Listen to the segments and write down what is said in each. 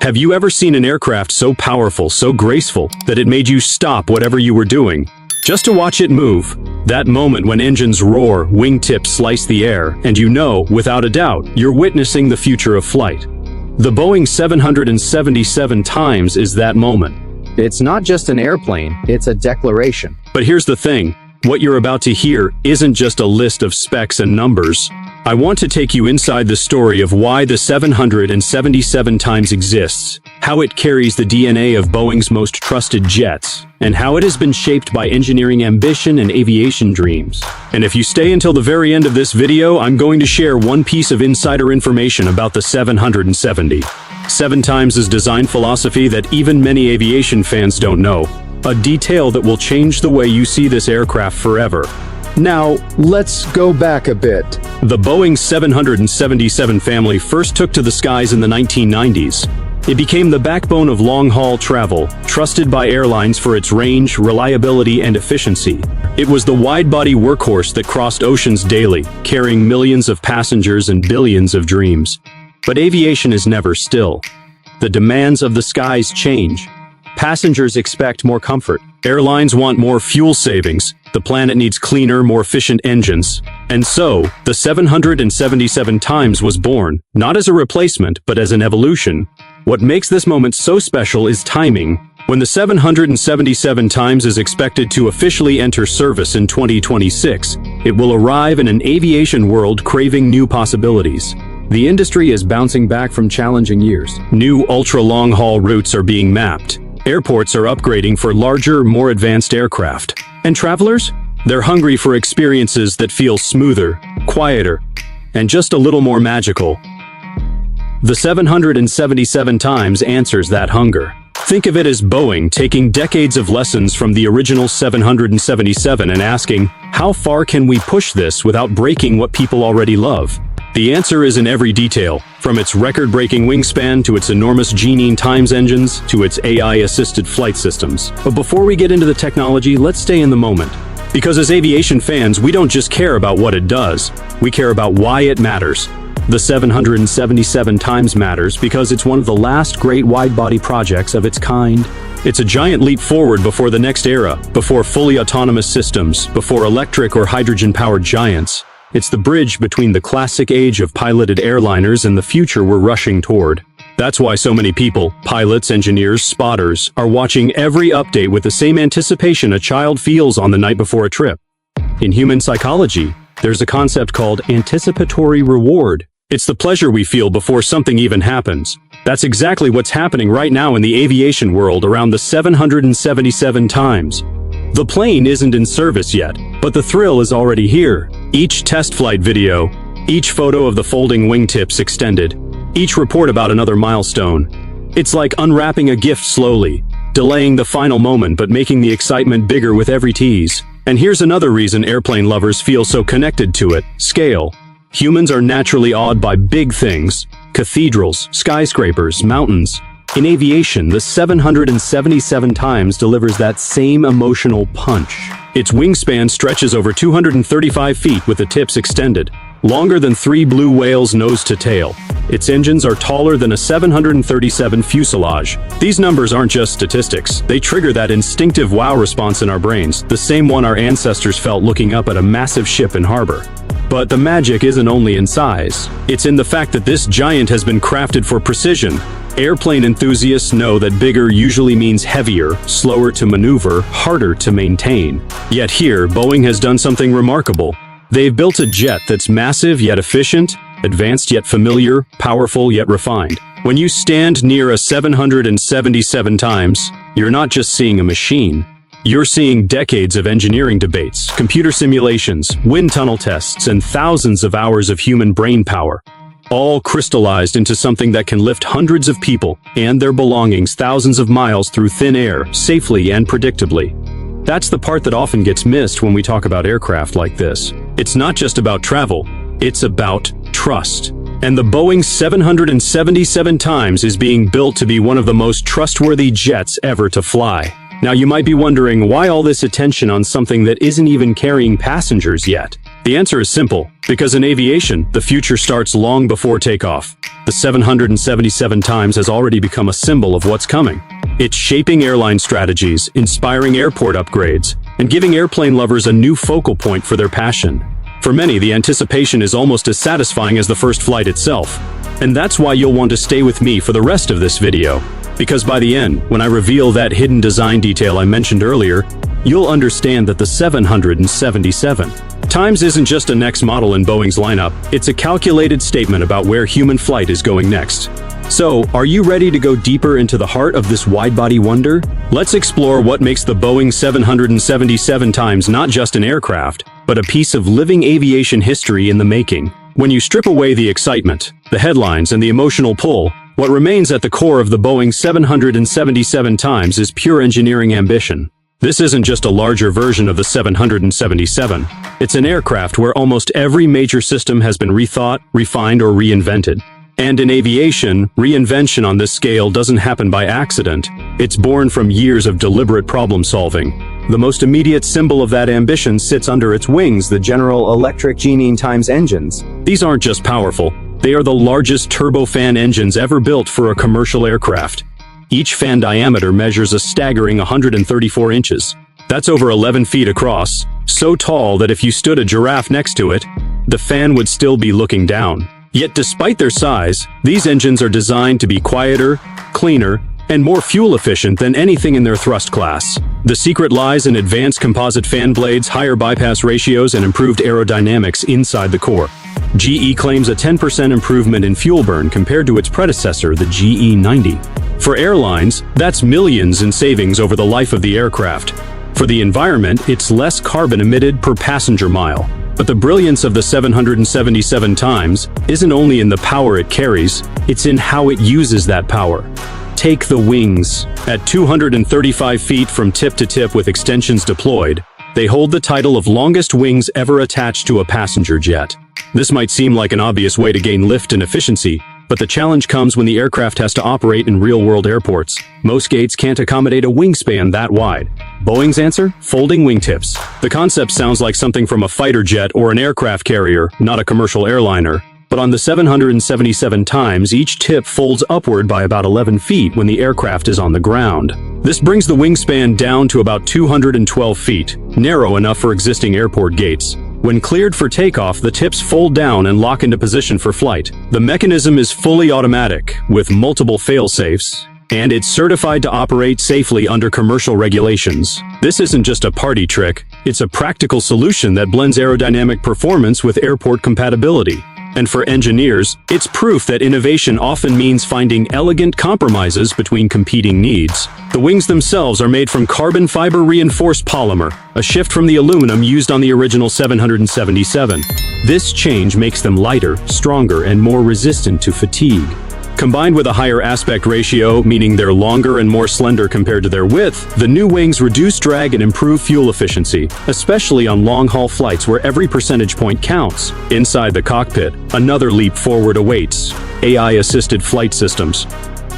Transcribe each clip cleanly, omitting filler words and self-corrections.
Have you ever seen an aircraft so powerful, so graceful, that it made you stop whatever you were doing, just to watch it move? That moment when engines roar, wingtips slice the air, and you know, without a doubt, you're witnessing the future of flight. The Boeing 777X is that moment. It's not just an airplane, it's a declaration. But here's the thing, what you're about to hear isn't just a list of specs and numbers. I want to take you inside the story of why the 777X exists, how it carries the DNA of Boeing's most trusted jets, and how it has been shaped by engineering ambition and aviation dreams. And if you stay until the very end of this video, I'm going to share one piece of insider information about the 777. 7X' design philosophy that even many aviation fans don't know. A detail that will change the way you see this aircraft forever. Now, let's go back a bit. The Boeing 777 family first took to the skies in the 1990s. It became the backbone of long-haul travel, trusted by airlines for its range, reliability, and efficiency. It was the wide-body workhorse that crossed oceans daily, carrying millions of passengers and billions of dreams. But aviation is never still. The demands of the skies change. Passengers expect more comfort. Airlines want more fuel savings. The planet needs cleaner, more efficient engines. And so, the 777X was born, not as a replacement, but as an evolution. What makes this moment so special is timing. When the 777X is expected to officially enter service in 2026, it will arrive in an aviation world craving new possibilities. The industry is bouncing back from challenging years. New ultra-long-haul routes are being mapped. Airports are upgrading for larger, more advanced aircraft. And travelers? They're hungry for experiences that feel smoother, quieter, and just a little more magical. The 777X answers that hunger. Think of it as Boeing taking decades of lessons from the original 777 and asking, how far can we push this without breaking what people already love? The answer is in every detail, from its record-breaking wingspan to its enormous G9 times engines to its AI-assisted flight systems. But before we get into the technology, let's stay in the moment. Because as aviation fans, we don't just care about what it does, we care about why it matters. The 777X matters because it's one of the last great wide-body projects of its kind. It's a giant leap forward before the next era, before fully autonomous systems, before electric or hydrogen-powered giants. It's the bridge between the classic age of piloted airliners and the future we're rushing toward. That's why so many people, pilots, engineers, spotters, are watching every update with the same anticipation a child feels on the night before a trip. In human psychology, there's a concept called anticipatory reward. It's the pleasure we feel before something even happens. That's exactly what's happening right now in the aviation world around the 777X. The plane isn't in service yet, but the thrill is already here. Each test flight video, each photo of the folding wingtips extended, each report about another milestone. It's like unwrapping a gift slowly, delaying the final moment but making the excitement bigger with every tease. And here's another reason airplane lovers feel so connected to it: scale. Humans are naturally awed by big things: cathedrals, skyscrapers, mountains. In aviation, the 777X delivers that same emotional punch. Its wingspan stretches over 235 feet with the tips extended, longer than 3 blue whales nose to tail. Its engines are taller than a 737 fuselage. These numbers aren't just statistics. They trigger that instinctive wow response in our brains, the same one our ancestors felt looking up at a massive ship in harbor. But the magic isn't only in size. It's in the fact that this giant has been crafted for precision. Airplane enthusiasts know that bigger usually means heavier, slower to maneuver, harder to maintain. Yet here, Boeing has done something remarkable. They've built a jet that's massive yet efficient, advanced yet familiar, powerful yet refined. When you stand near a 777X, you're not just seeing a machine. You're seeing decades of engineering debates, computer simulations, wind tunnel tests, and thousands of hours of human brain power, all crystallized into something that can lift hundreds of people and their belongings thousands of miles through thin air, safely and predictably. That's the part that often gets missed when we talk about aircraft like this. It's not just about travel, it's about trust. And the Boeing 777X is being built to be one of the most trustworthy jets ever to fly. Now you might be wondering, why all this attention on something that isn't even carrying passengers yet? The answer is simple, because in aviation, the future starts long before takeoff. The 777 times has already become a symbol of what's coming. It's shaping airline strategies, inspiring airport upgrades, and giving airplane lovers a new focal point for their passion. For many, the anticipation is almost as satisfying as the first flight itself. And that's why you'll want to stay with me for the rest of this video. Because by the end, when I reveal that hidden design detail I mentioned earlier, you'll understand that the 777 times isn't just a next model in Boeing's lineup, it's a calculated statement about where human flight is going next. So, are you ready to go deeper into the heart of this wide-body wonder? Let's explore what makes the Boeing 777 times not just an aircraft, but a piece of living aviation history in the making. When you strip away the excitement, the headlines, and the emotional pull, what remains at the core of the Boeing 777 times is pure engineering ambition. This isn't just a larger version of the 777. It's an aircraft where almost every major system has been rethought, refined, or reinvented. And in aviation, reinvention on this scale doesn't happen by accident. It's born from years of deliberate problem-solving. The most immediate symbol of that ambition sits under its wings, the General Electric G9 times engines. These aren't just powerful, they are the largest turbofan engines ever built for a commercial aircraft. Each fan diameter measures a staggering 134 inches. That's over 11 feet across, so tall that if you stood a giraffe next to it, the fan would still be looking down. Yet despite their size, these engines are designed to be quieter, cleaner, and more fuel-efficient than anything in their thrust class. The secret lies in advanced composite fan blades, higher bypass ratios, and improved aerodynamics inside the core. GE claims a 10% improvement in fuel burn compared to its predecessor, the GE90. For airlines, that's millions in savings over the life of the aircraft. For the environment, it's less carbon emitted per passenger mile. But the brilliance of the 777 times isn't only in the power it carries, it's in how it uses that power. Take the wings. At 235 feet from tip to tip with extensions deployed, they hold the title of longest wings ever attached to a passenger jet. This might seem like an obvious way to gain lift and efficiency, but the challenge comes when the aircraft has to operate in real-world airports. Most gates can't accommodate a wingspan that wide. Boeing's answer? Folding wingtips. The concept sounds like something from a fighter jet or an aircraft carrier, not a commercial airliner. But on the 777 times, each tip folds upward by about 11 feet when the aircraft is on the ground. This brings the wingspan down to about 212 feet, narrow enough for existing airport gates. When cleared for takeoff, the tips fold down and lock into position for flight. The mechanism is fully automatic, with multiple fail-safes, and it's certified to operate safely under commercial regulations. This isn't just a party trick, it's a practical solution that blends aerodynamic performance with airport compatibility. And for engineers, it's proof that innovation often means finding elegant compromises between competing needs. The wings themselves are made from carbon fiber reinforced polymer, a shift from the aluminum used on the original 777. This change makes them lighter, stronger, and more resistant to fatigue. Combined with a higher aspect ratio, meaning they're longer and more slender compared to their width, the new wings reduce drag and improve fuel efficiency, especially on long-haul flights where every percentage point counts. Inside the cockpit, another leap forward awaits: AI-assisted flight systems.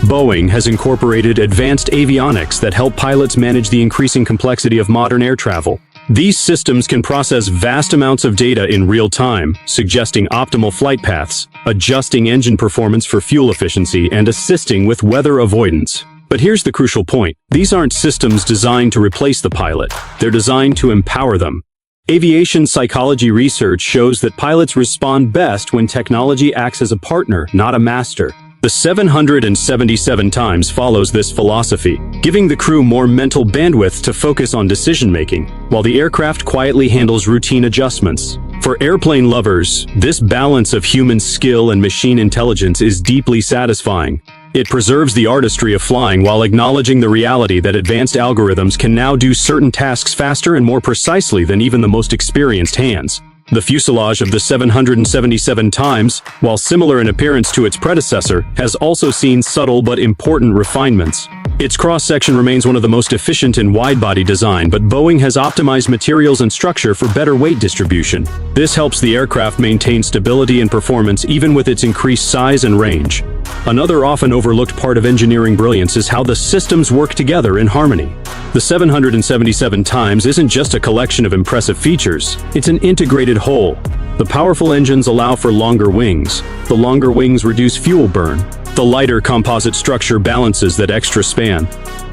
Boeing has incorporated advanced avionics that help pilots manage the increasing complexity of modern air travel. These systems can process vast amounts of data in real time, suggesting optimal flight paths, adjusting engine performance for fuel efficiency, and assisting with weather avoidance. But here's the crucial point. These aren't systems designed to replace the pilot. They're designed to empower them. Aviation psychology research shows that pilots respond best when technology acts as a partner, not a master. The 777 times follows this philosophy, giving the crew more mental bandwidth to focus on decision-making, while the aircraft quietly handles routine adjustments. For airplane lovers, this balance of human skill and machine intelligence is deeply satisfying. It preserves the artistry of flying while acknowledging the reality that advanced algorithms can now do certain tasks faster and more precisely than even the most experienced hands. The fuselage of the 777 times, while similar in appearance to its predecessor, has also seen subtle but important refinements. Its cross-section remains one of the most efficient in wide-body design, but Boeing has optimized materials and structure for better weight distribution. This helps the aircraft maintain stability and performance even with its increased size and range. Another often overlooked part of engineering brilliance is how the systems work together in harmony. The 777X isn't just a collection of impressive features, it's an integrated whole. The powerful engines allow for longer wings. The longer wings reduce fuel burn. The lighter composite structure balances that extra span.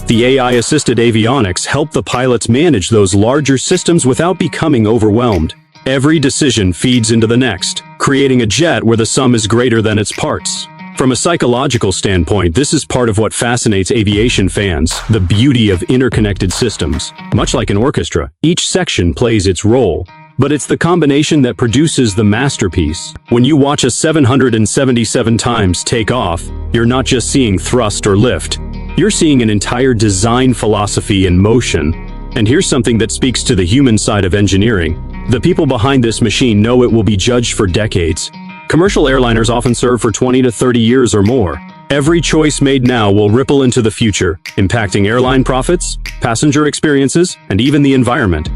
The AI-assisted avionics help the pilots manage those larger systems without becoming overwhelmed. Every decision feeds into the next, creating a jet where the sum is greater than its parts. From a psychological standpoint, this is part of what fascinates aviation fans, the beauty of interconnected systems. Much like an orchestra, each section plays its role. But it's the combination that produces the masterpiece. When you watch a 777X take off, you're not just seeing thrust or lift. You're seeing an entire design philosophy in motion. And here's something that speaks to the human side of engineering. The people behind this machine know it will be judged for decades. Commercial airliners often serve for 20 to 30 years or more. Every choice made now will ripple into the future, impacting airline profits, passenger experiences, and even the environment.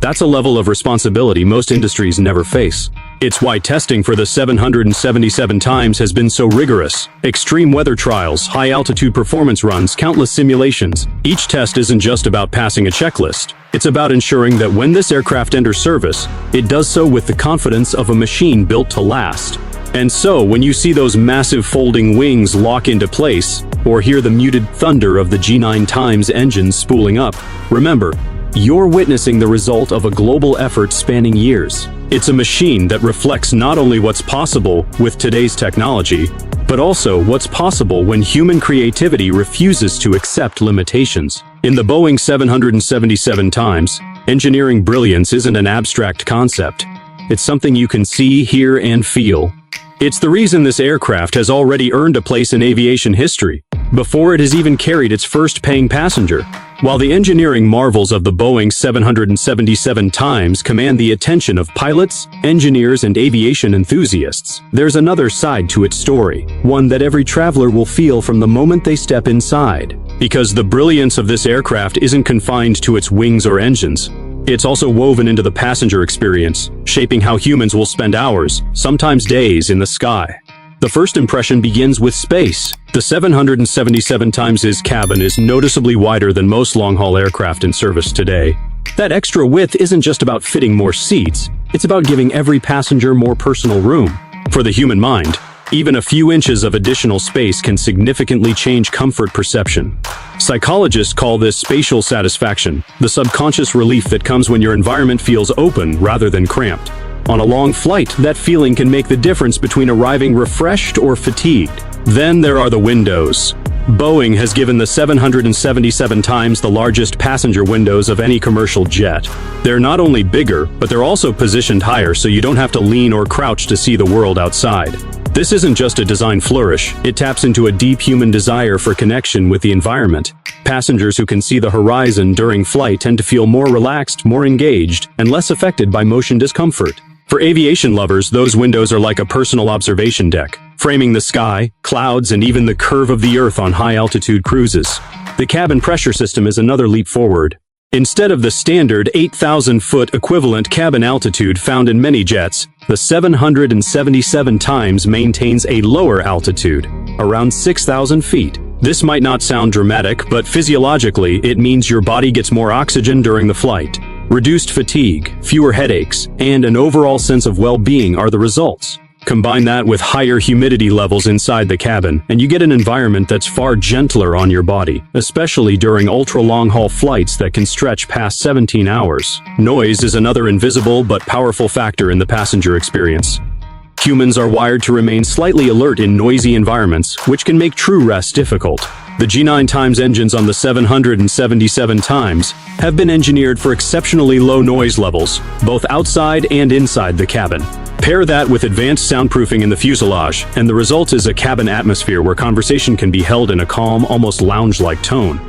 That's a level of responsibility most industries never face. It's why testing for the 777X has been so rigorous. Extreme weather trials, high-altitude performance runs, countless simulations. Each test isn't just about passing a checklist. It's about ensuring that when this aircraft enters service, it does so with the confidence of a machine built to last. And so, when you see those massive folding wings lock into place, or hear the muted thunder of the G9X engines spooling up, remember, you're witnessing the result of a global effort spanning years. It's a machine that reflects not only what's possible with today's technology, but also what's possible when human creativity refuses to accept limitations. In the Boeing 777X, engineering brilliance isn't an abstract concept. It's something you can see, hear, and feel. It's the reason this aircraft has already earned a place in aviation history, before it has even carried its first paying passenger. While the engineering marvels of the Boeing 777X command the attention of pilots, engineers, and aviation enthusiasts, there's another side to its story, one that every traveler will feel from the moment they step inside. Because the brilliance of this aircraft isn't confined to its wings or engines. It's also woven into the passenger experience, shaping how humans will spend hours, sometimes days, in the sky. The first impression begins with space. The 777X's cabin is noticeably wider than most long-haul aircraft in service today. That extra width isn't just about fitting more seats, it's about giving every passenger more personal room. For the human mind, even a few inches of additional space can significantly change comfort perception. Psychologists call this spatial satisfaction, the subconscious relief that comes when your environment feels open rather than cramped. On a long flight, that feeling can make the difference between arriving refreshed or fatigued. Then there are the windows. Boeing has given the 777X the largest passenger windows of any commercial jet. They're not only bigger, but they're also positioned higher so you don't have to lean or crouch to see the world outside. This isn't just a design flourish, it taps into a deep human desire for connection with the environment. Passengers who can see the horizon during flight tend to feel more relaxed, more engaged, and less affected by motion discomfort. For aviation lovers, those windows are like a personal observation deck, framing the sky, clouds, and even the curve of the Earth on high-altitude cruises. The cabin pressure system is another leap forward. Instead of the standard 8,000-foot equivalent cabin altitude found in many jets, the 777X maintains a lower altitude, around 6,000 feet. This might not sound dramatic, but physiologically, it means your body gets more oxygen during the flight. Reduced fatigue, fewer headaches, and an overall sense of well-being are the results. Combine that with higher humidity levels inside the cabin, and you get an environment that's far gentler on your body, especially during ultra-long-haul flights that can stretch past 17 hours. Noise is another invisible but powerful factor in the passenger experience. Humans are wired to remain slightly alert in noisy environments, which can make true rest difficult. The G9X engines on the 777X have been engineered for exceptionally low noise levels, both outside and inside the cabin. Pair that with advanced soundproofing in the fuselage, and the result is a cabin atmosphere where conversation can be held in a calm, almost lounge-like tone.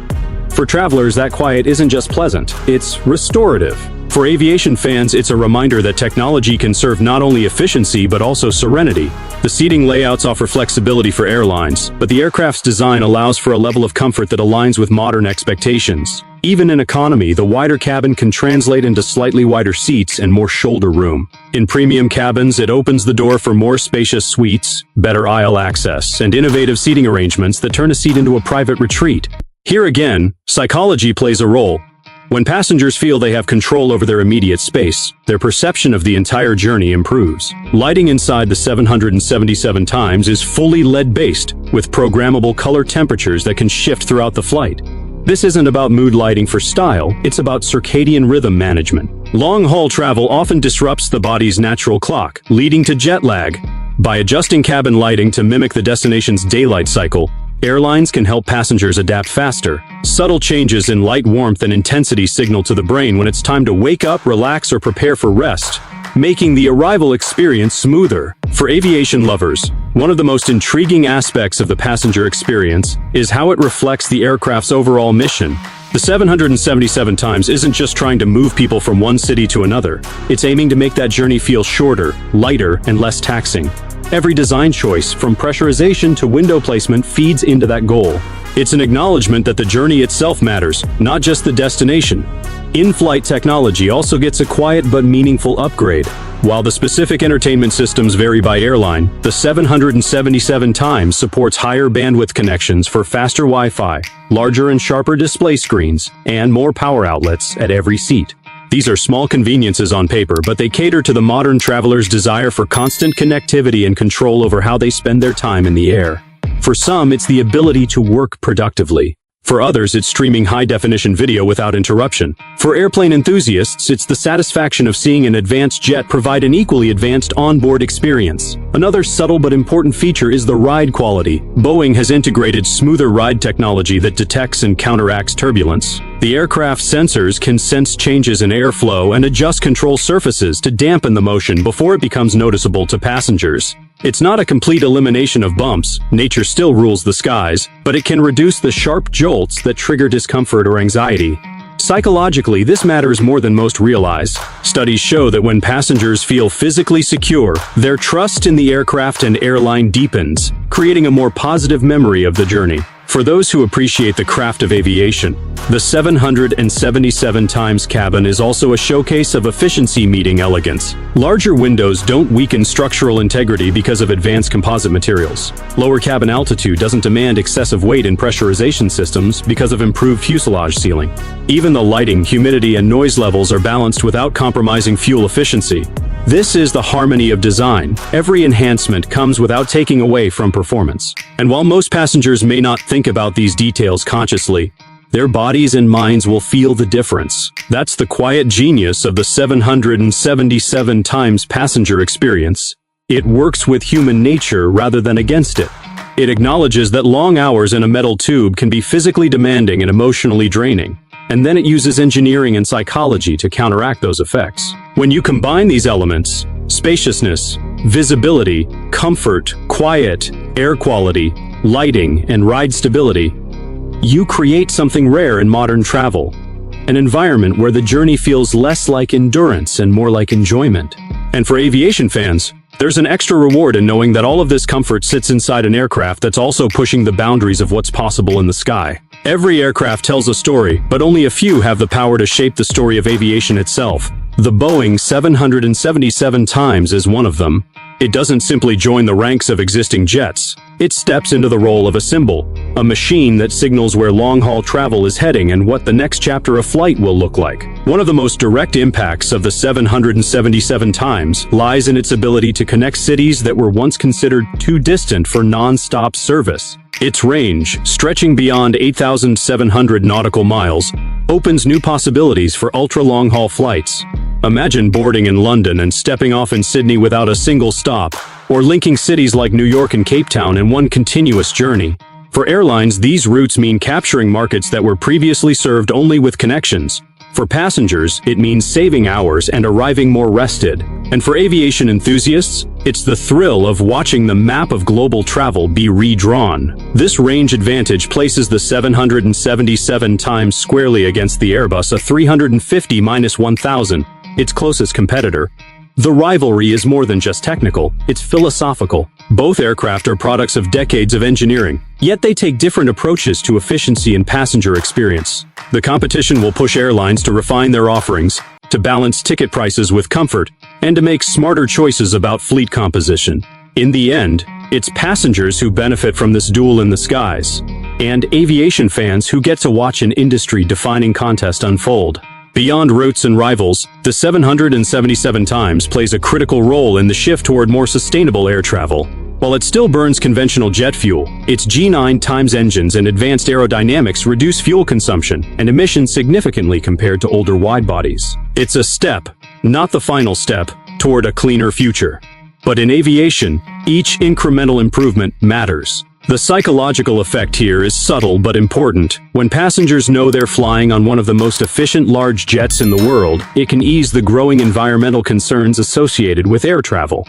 For travelers, that quiet isn't just pleasant, it's restorative. For aviation fans, it's a reminder that technology can serve not only efficiency but also serenity. The seating layouts offer flexibility for airlines, but the aircraft's design allows for a level of comfort that aligns with modern expectations. Even in economy, the wider cabin can translate into slightly wider seats and more shoulder room. In premium cabins, it opens the door for more spacious suites, better aisle access, and innovative seating arrangements that turn a seat into a private retreat. Here again, psychology plays a role. When passengers feel they have control over their immediate space, their perception of the entire journey improves. Lighting inside the 777 is fully LED-based, with programmable color temperatures that can shift throughout the flight. This isn't about mood lighting for style, it's about circadian rhythm management. Long-haul travel often disrupts the body's natural clock, leading to jet lag. By adjusting cabin lighting to mimic the destination's daylight cycle, airlines can help passengers adapt faster. Subtle changes in light warmth and intensity signal to the brain when it's time to wake up, relax, or prepare for rest, making the arrival experience smoother. For aviation lovers, one of the most intriguing aspects of the passenger experience is how it reflects the aircraft's overall mission. The 777 isn't just trying to move people from one city to another. It's aiming to make that journey feel shorter, lighter, and less taxing. Every design choice, from pressurization to window placement, feeds into that goal. It's an acknowledgement that the journey itself matters, not just the destination. In-flight technology also gets a quiet but meaningful upgrade. While the specific entertainment systems vary by airline, the 777 supports higher bandwidth connections for faster Wi-Fi, larger and sharper display screens, and more power outlets at every seat. These are small conveniences on paper, but they cater to the modern traveler's desire for constant connectivity and control over how they spend their time in the air. For some, it's the ability to work productively. For others, it's streaming high-definition video without interruption. For airplane enthusiasts, it's the satisfaction of seeing an advanced jet provide an equally advanced onboard experience. Another subtle but important feature is the ride quality. Boeing has integrated smoother ride technology that detects and counteracts turbulence. The aircraft's sensors can sense changes in airflow and adjust control surfaces to dampen the motion before it becomes noticeable to passengers. It's not a complete elimination of bumps, nature still rules the skies, but it can reduce the sharp jolts that trigger discomfort or anxiety. Psychologically, this matters more than most realize. Studies show that when passengers feel physically secure, their trust in the aircraft and airline deepens, creating a more positive memory of the journey. For those who appreciate the craft of aviation, the 777 cabin is also a showcase of efficiency meeting elegance. Larger windows don't weaken structural integrity because of advanced composite materials. Lower cabin altitude doesn't demand excessive weight in pressurization systems because of improved fuselage sealing. Even the lighting, humidity, and noise levels are balanced without compromising fuel efficiency. This is the harmony of design. Every enhancement comes without taking away from performance. And while most passengers may not think about these details consciously, their bodies and minds will feel the difference. That's the quiet genius of the 777 passenger experience. It works with human nature rather than against it. It acknowledges that long hours in a metal tube can be physically demanding and emotionally draining. And then it uses engineering and psychology to counteract those effects. When you combine these elements, spaciousness, visibility, comfort, quiet, air quality, lighting, and ride stability, you create something rare in modern travel. An environment where the journey feels less like endurance and more like enjoyment. And for aviation fans, there's an extra reward in knowing that all of this comfort sits inside an aircraft that's also pushing the boundaries of what's possible in the sky. Every aircraft tells a story, but only a few have the power to shape the story of aviation itself. The Boeing 777 is one of them. It doesn't simply join the ranks of existing jets. It steps into the role of a symbol, a machine that signals where long-haul travel is heading and what the next chapter of flight will look like. One of the most direct impacts of the 777 lies in its ability to connect cities that were once considered too distant for non-stop service. Its range, stretching beyond 8,700 nautical miles, opens new possibilities for ultra-long-haul flights. Imagine boarding in London and stepping off in Sydney without a single stop, or linking cities like New York and Cape Town in one continuous journey. For airlines, these routes mean capturing markets that were previously served only with connections, For passengers, it means saving hours and arriving more rested. And for aviation enthusiasts, it's the thrill of watching the map of global travel be redrawn. This range advantage places the 777 squarely against the Airbus A350-1000, its closest competitor. The rivalry is more than just technical, it's philosophical. Both aircraft are products of decades of engineering, yet they take different approaches to efficiency and passenger experience. The competition will push airlines to refine their offerings, to balance ticket prices with comfort, and to make smarter choices about fleet composition. In the end, it's passengers who benefit from this duel in the skies, and aviation fans who get to watch an industry-defining contest unfold. Beyond routes and rivals, the 777 plays a critical role in the shift toward more sustainable air travel. While it still burns conventional jet fuel, its G9 engines and advanced aerodynamics reduce fuel consumption and emissions significantly compared to older wide-bodies. It's a step, not the final step, toward a cleaner future. But in aviation, each incremental improvement matters. The psychological effect here is subtle but important. When passengers know they're flying on one of the most efficient large jets in the world, it can ease the growing environmental concerns associated with air travel.